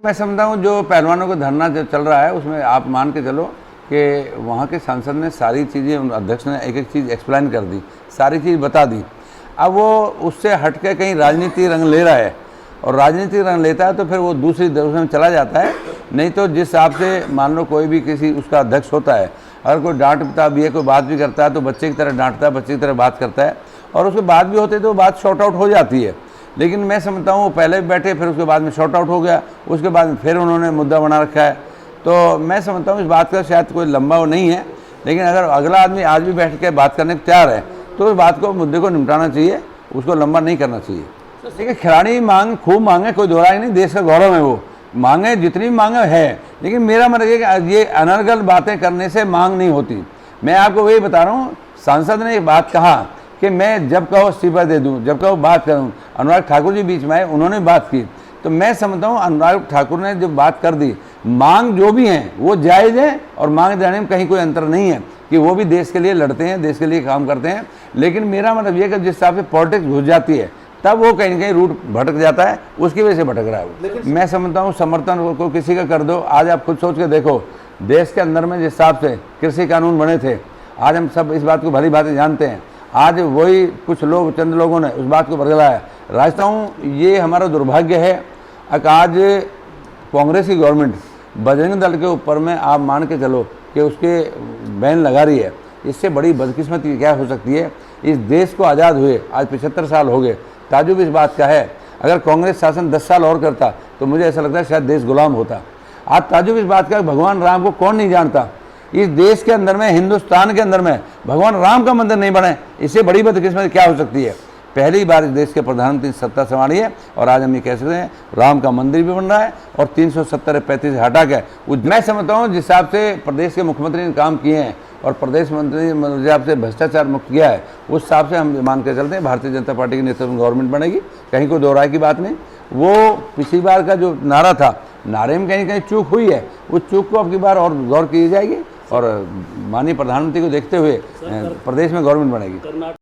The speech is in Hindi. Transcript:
मैं समझता हूँ जो पहलवानों का धरना जो चल रहा है उसमें आप मान के चलो कि वहाँ के सांसद ने सारी चीज़ें, अध्यक्ष ने एक एक चीज़ एक्सप्लेन कर दी, सारी चीज़ बता दी। अब वो उससे हट के कहीं राजनीति रंग ले रहा है, और राजनीतिक रंग लेता है तो फिर वो दूसरी दशा में चला जाता है। नहीं तो जिस हिसाब से मान लो कोई भी किसी उसका अध्यक्ष होता है, अगर कोई डांटता भी है, कोई बात भी करता है तो बच्चे की तरह डांटता है, बच्चे की तरह बात करता है, और उसके बात भी होते तो बात शॉर्ट आउट हो जाती है। लेकिन मैं समझता हूँ वो पहले भी बैठे, फिर उसके बाद में शॉर्ट आउट हो गया, उसके बाद में फिर उन्होंने मुद्दा बना रखा है। तो मैं समझता हूँ इस बात का शायद कोई लंबा वो नहीं है, लेकिन अगर अगला आदमी आज भी बैठ के बात करने को तैयार है तो उस बात को, मुद्दे को निपटाना चाहिए, उसको लंबा नहीं करना चाहिए। देखिए खिलाड़ी मांग खूब मांगे, कोई दोहरा ही नहीं, देश का गौरव है, वो मांगे जितनी मांगे है, लेकिन मेरा मतलब है कि ये अनर्गल बातें करने से मांग नहीं होती। मैं आपको वही बता रहा हूँ, सांसद ने एक बात कहा कि मैं जब कहो इस्तीफा दे दूं, जब कहो बात करूं। अनुराग ठाकुर जी बीच में आए, उन्होंने बात की, तो मैं समझता हूं अनुराग ठाकुर ने जब बात कर दी, मांग जो भी है वो जायज़ है, और मांग देने में कहीं कोई अंतर नहीं है कि वो भी देश के लिए लड़ते हैं, देश के लिए काम करते हैं। लेकिन मेरा मतलब ये कि जिस हिसाब से पॉलिटिक्स घुस जाती है तब वो कहीं ना कहीं रूट भटक जाता है, उसकी वजह से भटक रहा है वो। मैं समझता हूँ समर्थन को किसी का कर दो, आज आप खुद सोच के देखो, देश के अंदर में जिस हिसाब से कृषि कानून बने थे, आज हम सब इस बात को भली भांति जानते हैं, आज वही कुछ लोग, चंद लोगों ने उस बात को बरगलाया। राजता हूँ ये हमारा दुर्भाग्य है कि आज कांग्रेस की गवर्नमेंट बजरंग दल के ऊपर में आप मान के चलो कि उसके बैन लगा रही है। इससे बड़ी बदकिस्मती क्या हो सकती है? इस देश को आज़ाद हुए आज 75 साल हो गए। ताजुब इस बात का है, अगर कांग्रेस शासन 10 साल और करता तो मुझे ऐसा लगता है शायद देश गुलाम होता। आज ताजुब इस बात का, भगवान राम को कौन नहीं जानता? इस देश के अंदर में, हिंदुस्तान के अंदर में भगवान राम का मंदिर नहीं बने, इससे बड़ी बदकिस्मत क्या हो सकती है? पहली बार इस देश के प्रधानमंत्री सत्ता संभाली है, और आज हम ये कह सकते हैं राम का मंदिर भी बन रहा है, और 370-35 हटा के मैं समझता हूँ जिस हिसाब से प्रदेश के मुख्यमंत्री ने काम किए हैं और प्रदेश मंत्री जिस हिसाब से भ्रष्टाचार मुक्त किया है, उस हिसाब से हम मान के चलते हैं भारतीय जनता पार्टी की नेतृत्व में गवर्नमेंट बनेगी। कहीं कोई दो राय की बात नहीं। वो पिछली बार का जो नारा था, नारे में कहीं कहीं चूक हुई है, उस चूक को अब की बार और गौर की जाएगी, और माननीय प्रधानमंत्री को देखते हुए प्रदेश में गवर्नमेंट बनेगी।